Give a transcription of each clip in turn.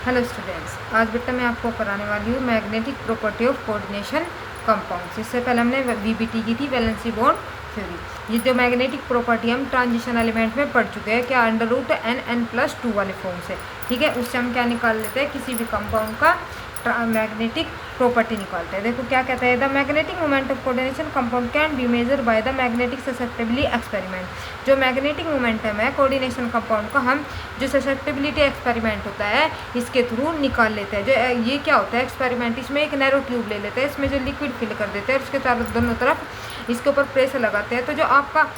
Hello students, आज बेटा मैं आपको कराने वाली हूँ magnetic property of coordination compounds. इससे पहले हमने वीबीटी की थी, वैलेंसी बॉन्ड थ्योरी। ये जो मैग्नेटिक प्रॉपर्टी हम ट्रांजिशन एलिमेंट में पढ़ चुके हैं, क्या अंडर रूट n+2 वाले फॉर्म से। ठीक है, उससे हम क्या निकाल लेते हैं, किसी भी कंपाउंड का मैग्नेटिक प्रॉपर्टी निकालते हैं। देखो क्या कहता है, the magnetic moment of coordination compound can be measure by the magnetic susceptibility experiment. जो मैग्नेटिक मोमेंटम है कोऑर्डिनेशन कंपाउंड का, हम जो ससेप्टिबिलिटी एक्सपेरिमेंट होता है इसके थ्रू निकाल लेते हैं। जो ये क्या होता है एक्सपेरिमेंट, इसमें एक नैरो ट्यूब ले लेते हैं, इसमें जो लिक्विड फिल कर देते हैं, उसके दोनों तरफ इसके ऊपर प्रेशर लगाते हैं। तो जो आपका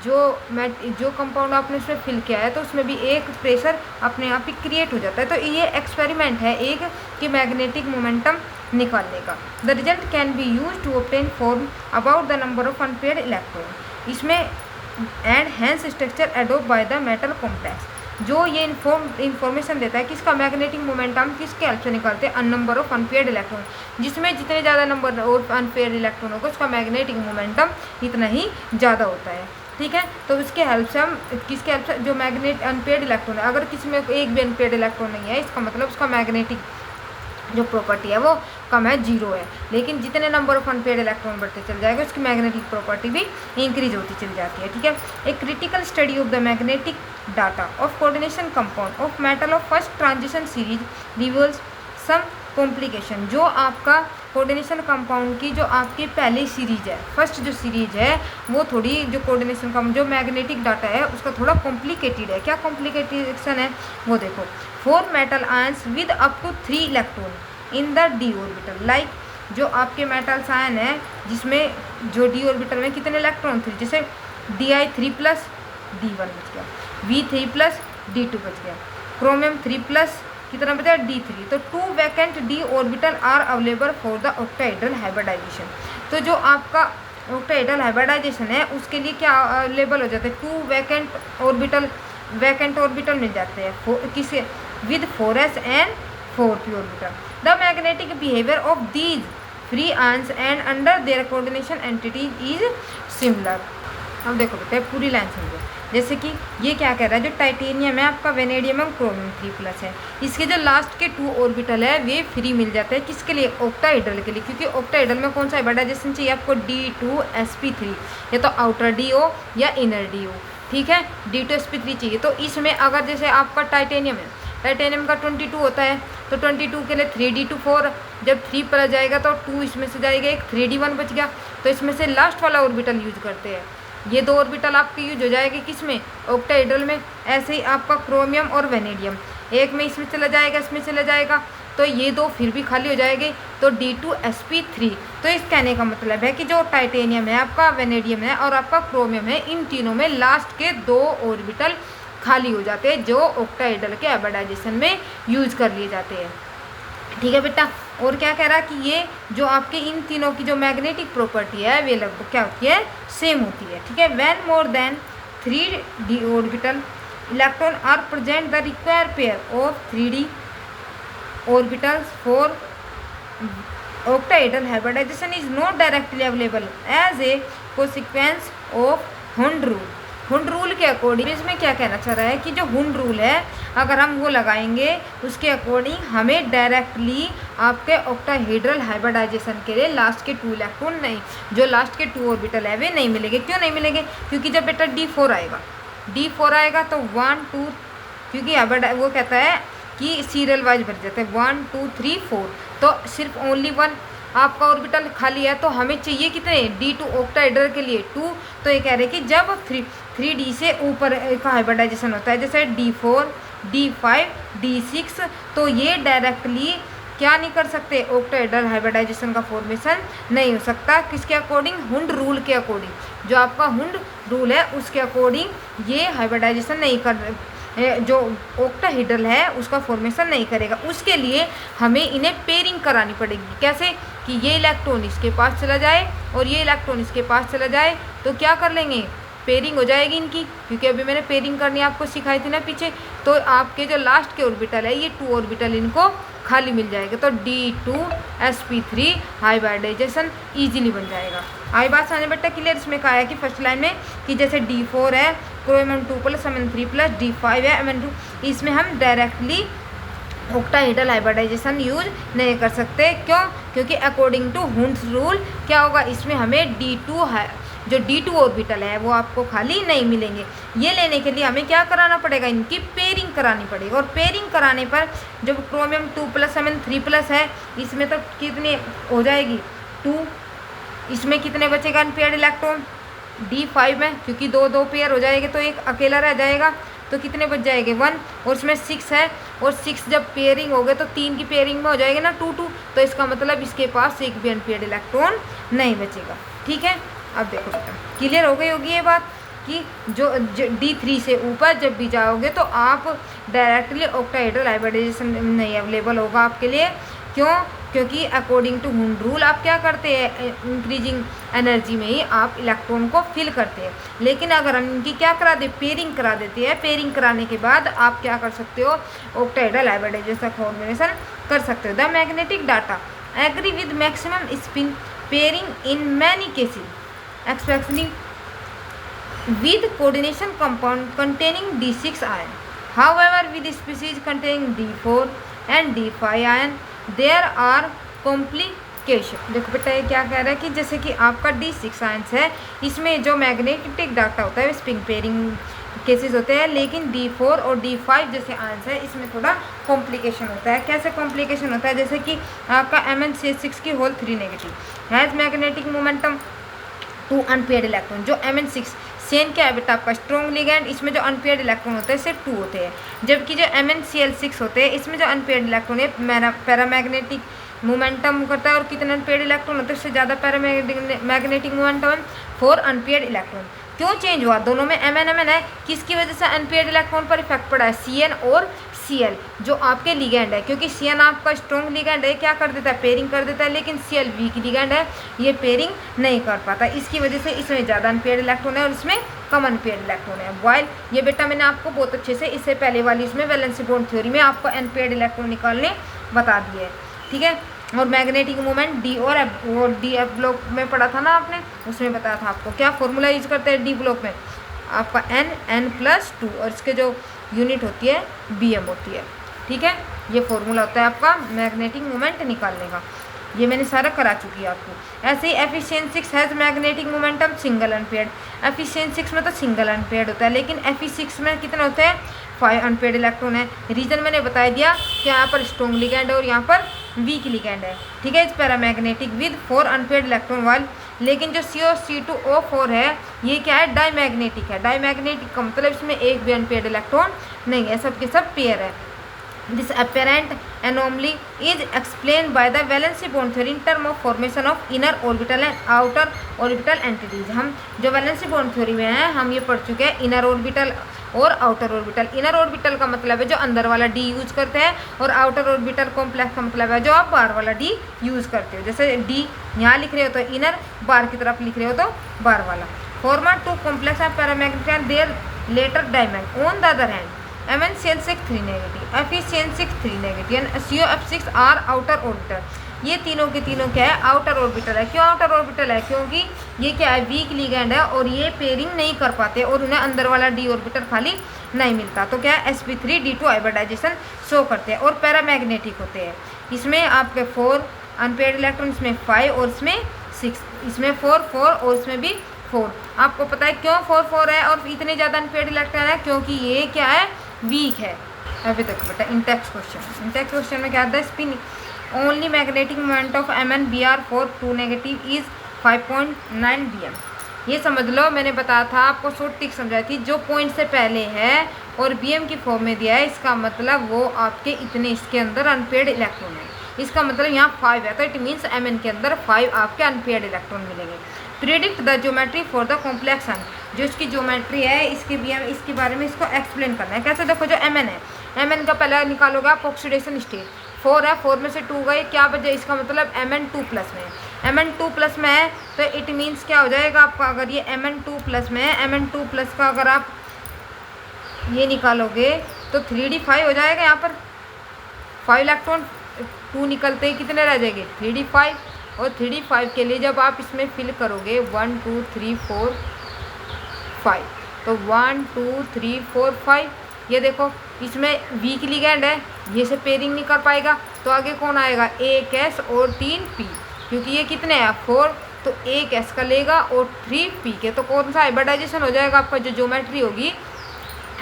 जो कंपाउंड आपने उसमें फिल किया है, तो उसमें भी एक प्रेशर अपने आप ही क्रिएट हो जाता है। तो ये एक्सपेरिमेंट है एक कि मैग्नेटिक मोमेंटम निकालने का। The result can be use to obtain form about the number of unpaired electron इसमें and hence structure adopt by the metal complex. जो ये इन्फॉर्मेशन देता है कि इसका मैग्नेटिक मोमेंटम किसके हेल्प से निकालते हैं, नंबर ऑफ अनपेयर्ड इलेक्ट्रॉन। जिसमें जितने ज़्यादा नंबर ऑफ अनपेयर्ड इलेक्ट्रॉन होगा उसका मैग्नेटिक मोमेंटम इतना ही ज़्यादा होता है। ठीक है, तो इसके हेल्प से हम किसके हेल्प से, जो मैग्नेट अनपेयर्ड इलेक्ट्रॉन है, अगर किसी में एक भी अनपेयर्ड इलेक्ट्रॉन नहीं है, इसका मतलब उसका मैग्नेटिक जो प्रॉपर्टी है वो कम है, 0 है। लेकिन जितने नंबर ऑफ अनपेयर्ड इलेक्ट्रॉन बढ़ते चल जाएगा, उसकी मैग्नेटिक प्रॉपर्टी भी इंक्रीज होती चली जाती है। ठीक है, एक critical study of the magnetic data of coordination compound of metal of first transition series reveals some complication. जो आपका कोऑर्डिनेशन कंपाउंड की जो आपकी पहली सीरीज है, फर्स्ट जो सीरीज है, वो थोड़ी जो कोऑर्डिनेशन का जो मैग्नेटिक डाटा है उसका थोड़ा कॉम्प्लिकेटेड है। क्या कॉम्प्लिकेटेशन है वो देखो, 4 metal ions with up to 3 electron in the d orbital. Like जो आपके मेटल्स आयन है जिसमें जो डी ऑर्बिटल में कितने इलेक्ट्रॉन थे, जैसे Di3+ D1 बच गया, V3+ D2 बच गया, क्रोमियम 3+ कितना बचा D3। तो 2 vacant d orbital are available for the octahedral hybridization. तो जो आपका ऑक्टाहेड्रल हाइब्रिडाइजेशन है उसके लिए क्या अवेलेबल हो जाते हैं, 2 वैकेंट ऑर्बिटल मिल जाते हैं किसे, with 4s and 4p orbital. The magnetic behaviour of these free ions and under their coordination entities is similar. अब देखो बेटा पूरी लाइन समझो, जैसे कि ये क्या कह रहा है, जो टाइटेनियम है आपका, वेनेडियम है, क्रोमियम 3+ है, इसके जो लास्ट के 2 ऑर्बिटल है वे फ्री मिल जाते हैं। किसके लिए, ऑक्टाहेड्रल के लिए, क्योंकि ऑक्टाहेड्रल में कौन सा हाइब्रिडाइजेशन चाहिए आपको, D2sp3, या तो आउटर डी हो या इनर डी हो। ठीक है, D2sp3 चाहिए। तो इसमें अगर जैसे आपका टाइटेनियम है, टाइटेनियम का 22 होता है, तो 22 के लिए 3d24, जब 3 पर आ जाएगा तो 2 इसमें से जाएगा, एक 3d1 बच गया। तो इसमें से लास्ट वाला ऑर्बिटल यूज करते हैं। ये 2 ऑर्बिटल आपके यूज हो जाएंगे किस में, ऑक्टाहेड्रल में। ऐसे ही आपका क्रोमियम और वेनेडियम, एक में इसमें चला जाएगा, इसमें चला जाएगा, तो ये 2 फिर भी खाली हो जाएंगे, तो D2sp3। तो इस कहने का मतलब है कि जो टाइटेनियम है आपका, वेनेडियम है और आपका क्रोमियम है, इन तीनों में लास्ट के 2 ऑर्बिटल खाली हो जाते हैं जो ऑक्टाहेड्रल के हाइब्रिडाइजेशन में यूज कर लिए जाते हैं। ठीक है बेटा, और क्या कह रहा है कि ये जो आपके इन तीनों की जो मैग्नेटिक प्रॉपर्टी है वे लगभग क्या होती है, सेम होती है। ठीक है, when more than 3d orbital electron are present the required pair of 3d orbitals for octahedral hybridization is not directly available as a consequence of Hund rule। Hund rule के अकॉर्डिंग इसमें क्या कहना चाह रहा है कि जो हुंड रूल है अगर हम वो लगाएंगे उसके अकॉर्डिंग हमें डायरेक्टली आपके ऑक्टाहेड्रल हाइब्रिडाइजेशन के लिए लास्ट के 2 इलेक्ट्रॉन नहीं, जो लास्ट के 2 ऑर्बिटल है वे नहीं मिलेंगे। क्यों नहीं मिलेंगे, क्योंकि जब बेटा D4 आएगा तो 1 2, क्योंकि वो कहता है कि सीरियल वाइज भर जाते हैं 1 2 3 4, तो सिर्फ ओनली 1 आपका ऑर्बिटल खाली है, तो हमें चाहिए कितने, D2 ऑक्टाहेड्रल के लिए 2। तो ये कह रहे हैं कि जब 3D से ऊपर का हाइब्रिडाइजेशन होता है, जैसे D4 D5 D6, तो ये डायरेक्टली क्या नहीं कर सकते, ऑक्टाहेड्रल हाइब्रिडाइजेशन का फॉर्मेशन नहीं हो सकता। किसके अकॉर्डिंग, हुंड रूल के अकॉर्डिंग। जो आपका हुंड रूल है उसके अकॉर्डिंग ये हाइब्रिडाइजेशन नहीं कर, जो ऑक्टाहेड्रल है उसका फॉर्मेशन नहीं करेगा। उसके लिए हमें इन्हें पेयरिंग करानी पड़ेगी। कैसे, कि ये इलेक्ट्रॉन इसके पास चला जाए और ये इलेक्ट्रॉन इसके पास चला जाए, तो क्या कर लेंगे, पेयरिंग हो जाएगी इनकी, क्योंकि अभी मैंने पेयरिंग करनी आपको सिखाई थी ना पीछे। तो आपके जो लास्ट के ऑर्बिटल है ये 2 ऑर्बिटल इनको खाली मिल जाएगा, तो D2sp3 हाइब्रिडाइजेशन ईजिली बन जाएगा। आई बात समझ बेटा क्लियर। इसमें कहा है कि फर्स्ट लाइन में कि जैसे D4 है क्रोमियम 2+, Mn3+, D5 है Mn2, इसमें हम डायरेक्टली ऑक्टाहेड्रल हाइब्रिडाइजेशन यूज नहीं कर सकते। क्यों? क्योंकि अकॉर्डिंग टू हुंड्स रूल क्या होगा, इसमें हमें D2 है, जो D2 ऑर्बिटल है वो आपको खाली नहीं मिलेंगे। ये लेने के लिए हमें क्या कराना पड़ेगा, इनकी पेयरिंग करानी पड़ेगी। और पेयरिंग कराने पर जब क्रोमियम 2+ Mn3+ है, इसमें तो कितनी हो जाएगी 2, इसमें कितने बचेगा अनपेयर्ड इलेक्ट्रॉन D5 में, क्योंकि 2 पेयर हो जाएंगे तो एक अकेला रह जाएगा, तो कितने बच जाएंगे 1, और इसमें 6 है, और 6 जब पेयरिंग हो गए तो 3 की पेयरिंग में हो जाएगा ना 2, तो इसका मतलब इसके पास एक भी अनपेयर्ड इलेक्ट्रॉन नहीं बचेगा। ठीक है, अब देखो बेटा क्लियर हो गई होगी ये बात कि जो D3 से ऊपर जब भी जाओगे तो आप डायरेक्टली ऑक्टाहेड्रल हाइब्रिडाइजेशन नहीं अवेलेबल होगा आपके लिए। क्यों? क्योंकि अकॉर्डिंग टू हुंड रूल आप क्या करते हैं, इंक्रीजिंग एनर्जी में ही आप इलेक्ट्रॉन को फिल करते हैं। लेकिन अगर हम इनकी क्या करा दे, पेयरिंग करा देते हैं, पेयरिंग कराने के बाद आप क्या कर सकते हो, ऑक्टाहेड्रल हाइब्रिडाइजेशन फॉर्मेशन कर सकते हो। The magnetic data agree with maximum spin pairing in many cases expecting with coordination compound containing D6 ion. However, with species containing D4 and D5 ion, there are complication. देखो बेटा ये क्या कह रहा है कि जैसे कि आपका D6 आयंस है, इसमें जो मैग्नेटिक डाटा होता है स्पिन पेयरिंग केसेस होते हैं, लेकिन D4 और D5 जैसे आयंस है इसमें थोड़ा कॉम्प्लिकेशन होता है। कैसे कॉम्प्लिकेशन होता है, जैसे कि आपका MnCH6 की whole 3 negative has magnetic momentum two unpaired electron. जो Mn6 सेन क्या है बेटा आपका स्ट्रॉन्ग लिगैंड, इसमें जो अनपेयर्ड इलेक्ट्रॉन होते हैं सिर्फ 2 होते हैं, जबकि जो MnCl6 होते हैं इसमें जो अनपेयर्ड इलेक्ट्रॉन है पैरामैग्नेटिक मोमेंटम करता है। और कितने अनपेयर्ड इलेक्ट्रॉन होते हैं, उससे ज़्यादा पैरामैग्नेटिक मोमेंटम 4 अनपेयर्ड इलेक्ट्रॉन। क्यों चेंज हुआ, दोनों में Mn है, किसकी वजह से अनपेयर्ड इलेक्ट्रॉन पर इफेक्ट पड़ा है, Cn और Cl जो आपके लिगैंड है। क्योंकि Cn आपका स्ट्रॉन्ग लिगैंड है, क्या कर देता है, पेयरिंग कर देता है, लेकिन Cl वीक लिगैंड है, ये पेयरिंग नहीं कर पाता। इसकी वजह से इसमें ज़्यादा अनपेयर्ड इलेक्ट्रॉन है और इसमें कम अनपेयर्ड इलेक्ट्रॉन है। वाइल ये बेटा मैंने आपको बहुत अच्छे से इससे पहले वाली इसमें वैलेंसी बॉन्ड थ्योरी में आपको अनपेयर्ड इलेक्ट्रॉन निकालने बता दिए है। ठीक है, और मैग्नेटिक मोमेंट डी और एफ ब्लॉक में पढ़ा था ना आपने, उसमें बताया था आपको क्या फॉर्मूला यूज करते हैं डी ब्लॉक में, आपका n+2 और इसके जो यूनिट होती है bm होती है। ठीक है, ये फॉर्मूला होता है आपका मैग्नेटिक मोमेंट निकालने का, ये मैंने सारा करा चुकी है आपको। ऐसे ही Fe6 has magnetic momentum single unpaired. Fe6 में तो सिंगल अनपेयर्ड होता है, लेकिन Fe6 में कितने होते हैं, 5 अनपेयर्ड इलेक्ट्रॉन है। रीजन मैंने बता दिया कि यहाँ पर स्ट्रॉन्ग लिगैंड है और यहाँ पर वीक लिगैंड है। ठीक है, इस पैरामैग्नेटिक विद 4 अनपेयर्ड इलेक्ट्रॉन वाल। लेकिन जो CO2O4 है ये क्या है, डाईमैग्नेटिक है। डाईमैग्नेटिक का मतलब इसमें एक भी अनपेयर्ड इलेक्ट्रॉन नहीं है, सब के सब पेयर है। This apparent anomaly is explained by the valency bond theory in terms of formation of inner orbital and outer orbital entities। हम जो वैलेंसी बॉन्ड थ्योरी में है हम ये पढ़ चुके हैं इनर ऑर्बिटल और आउटर ऑर्बिटल। इनर ऑर्बिटल का मतलब है जो अंदर वाला डी यूज करते हैं, और आउटर ऑर्बिटल कॉम्प्लेक्स का मतलब है जो आप बाहर वाला डी यूज करते हो। जैसे डी यहाँ लिख रहे हो तो इनर, बाहर की तरफ लिख रहे हो तो बाहर वाला। Format 2 complex and paramagnetic and their latter diamond. On the other hand MnCl6 3 negative, Fe6 3 negative and COF6 are outer orbital. ये तीनों के तीनों क्या है, आउटर ऑर्बिटल है। क्यों आउटर ऑर्बिटल है, क्योंकि ये क्या है, वीक लिगैंड है और ये पेयरिंग नहीं कर पाते और उन्हें अंदर वाला डी ऑर्बिटल खाली नहीं मिलता। तो क्या है, sp3d2 हाइब्रिडाइजेशन शो करते हैं और पैरामैग्नेटिक होते हैं। इसमें आपके 4 अनपेयर्ड इलेक्ट्रॉन, इसमें 5 और इसमें 6, इसमें 4 और इसमें भी 4। आपको पता है क्यों 4 है और इतने ज़्यादा अनपेयर्ड इलेक्ट्रॉन है, क्योंकि ये क्या है, वीक है। अभी तक बेटा इंटेक्स क्वेश्चन में क्या आता है, spin only magnetic moment of MnBr4 2 negative is 5.9 bm। ये समझ लो, मैंने बताया था आपको शॉर्ट टिक समझाई थी, जो पॉइंट से पहले है और bm की फॉर्म में दिया है, इसका मतलब वो आपके इतने इसके अंदर अनपेयर्ड इलेक्ट्रॉन है। इसका मतलब यहाँ 5 है तो इट मीन्स Mn के अंदर 5 आपके अनपेयर्ड इलेक्ट्रॉन मिलेंगे। Predict the geometry for the complex, जो इसकी ज्योमेट्री है इसके भी हम इसके बारे में इसको एक्सप्लेन करना है। कैसे, देखो जो Mn है, Mn का पहले निकालोगे आप ऑक्सीडेशन स्टेट, 4 है, 4 में से 2 गए, क्या बचे, इसका मतलब Mn2+ में है। Mn2+ में है तो इट मीन्स क्या हो जाएगा आपका, अगर ये Mn2+ में है, Mn2+ का अगर आप ये निकालोगे तो 3d5 हो जाएगा। यहाँ पर 5 इलेक्ट्रॉन 2 निकलते ही कितने रह जाएंगे, 3d5। और 3d5 के लिए जब आप इसमें फिल करोगे 1 2 3 4 5, तो 1 2 3 4 5, ये देखो इसमें वीक लिगैंड है ये से पेयरिंग नहीं कर पाएगा तो आगे कौन आएगा, 1s और 3p, क्योंकि ये कितने हैं 4, तो 1s का लेगा और 3p के, तो कौन सा हाइब्रिडाइजेशन हो जाएगा आपका, जो ज्योमेट्री होगी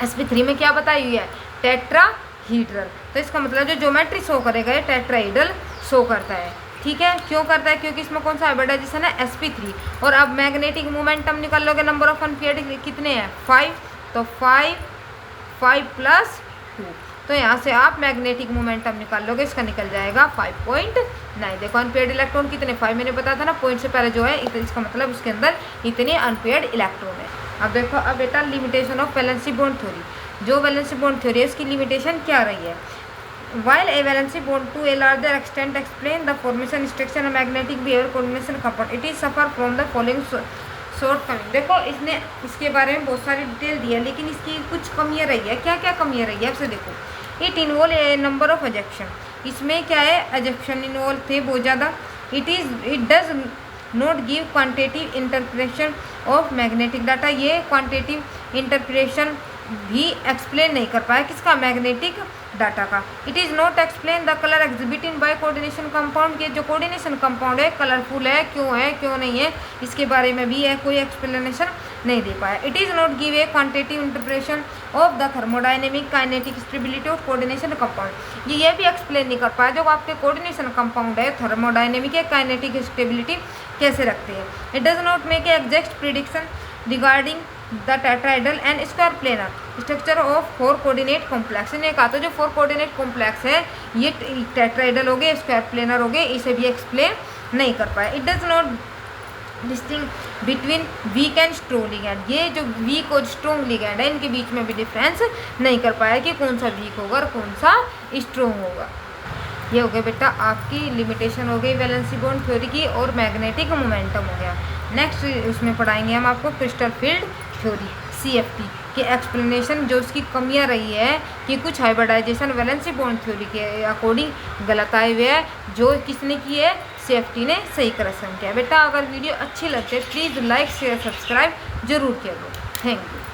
sp3 में क्या बताई हुई है, टेट्राहीड्रल। तो इसका मतलब जो ज्योमेट्री शो करेगा ये टेट्राहीड्रल शो करता है। ठीक है, क्यों करता है, क्योंकि इसमें कौन सा हाइब्रिडाइजेशन है, sp3। और अब मैग्नेटिक मोमेंटम निकाल लोगे, नंबर ऑफ अनपेयर्ड कितने हैं 5, तो 5 + 2, तो यहाँ से आप मैग्नेटिक मोमेंटम निकाल लोगे, इसका निकल जाएगा 5.9। देखो अनपेयर्ड इलेक्ट्रॉन कितने 5 मैंने बताया था ना, पॉइंट से पहले जो है इसका मतलब उसके अंदर इतने अनपेयर्ड इलेक्ट्रॉन है। अब देखो, अब बेटा limitation of valency bond theory, जो वैलेंसी बॉन्ड थ्योरी है इसकी लिमिटेशन क्या रही है। While a valence bond to a larger extent explain the formation, structure and magnetic behavior coordination compound, it is suffer from the following shortcoming। देखो इसने इसके बारे में बहुत सारी डिटेल दी है, लेकिन इसकी कुछ कमियाँ रही है। क्या क्या कमियाँ रही है आपसे देखो, it involve a number of assumption, इसमें क्या है एजेक्शन इन्वॉल्व थे बहुत ज़्यादा। It does not give quantitative interpretation of magnetic data, ये क्वांटिटेटिव इंटरप्रिटेशन भी एक्सप्लेन नहीं कर पाया किसका, मैग्नेटिक डाटा का। It is not explain the colour exhibiting by coordination compound, के जो कोऑर्डिनेशन कंपाउंड है कलरफुल है क्यों नहीं है, इसके बारे में भी है कोई एक्सप्लेनेशन नहीं दे पाया। It is not give a quantitative interpretation of the thermodynamic kinetic stability of coordination compound, ये भी एक्सप्लेन नहीं कर पाया जो आपके कोऑर्डिनेशन कंपाउंड है थर्मोडायनेमिक या काइनेटिक स्टेबिलिटी कैसे रखते हैं। It does not make a exact prediction regarding the tetrahedral and square planar structure of 4 coordinate complex, ने कहा तो जो 4 कोऑर्डिनेट कॉम्प्लेक्स है ये टेट्राहेड्रल हो गए, स्क्वायर प्लेनर हो गए, इसे भी एक्सप्लेन नहीं कर पाया। It does not distinguish between weak and strong ligand, ये जो वीक और स्ट्रॉन्ग लिगैंड है इनके बीच में भी डिफरेंस नहीं कर पाया कि कौन सा वीक होगा और कौन सा स्ट्रॉन्ग होगा। ये हो गया बेटा आपकी लिमिटेशन हो गई वैलेंसी बॉन्ड थ्योरी की, और मैग्नेटिक मोमेंटम हो गया। नेक्स्ट उसमें पढ़ाएंगे हम आपको क्रिस्टल फील्ड थ्योरी CFT के एक्सप्लेनेशन, जो उसकी कमियां रही है कि कुछ हाइब्रिडाइजेशन वैलेंसी बॉन्ड थ्योरी के अकॉर्डिंग गलत आए हुए हैं, जो किसने की है, CFT ने सही करेक्शन किया। बेटा अगर वीडियो अच्छी लगती है प्लीज़ लाइक शेयर सब्सक्राइब जरूर किया करो। Thank you.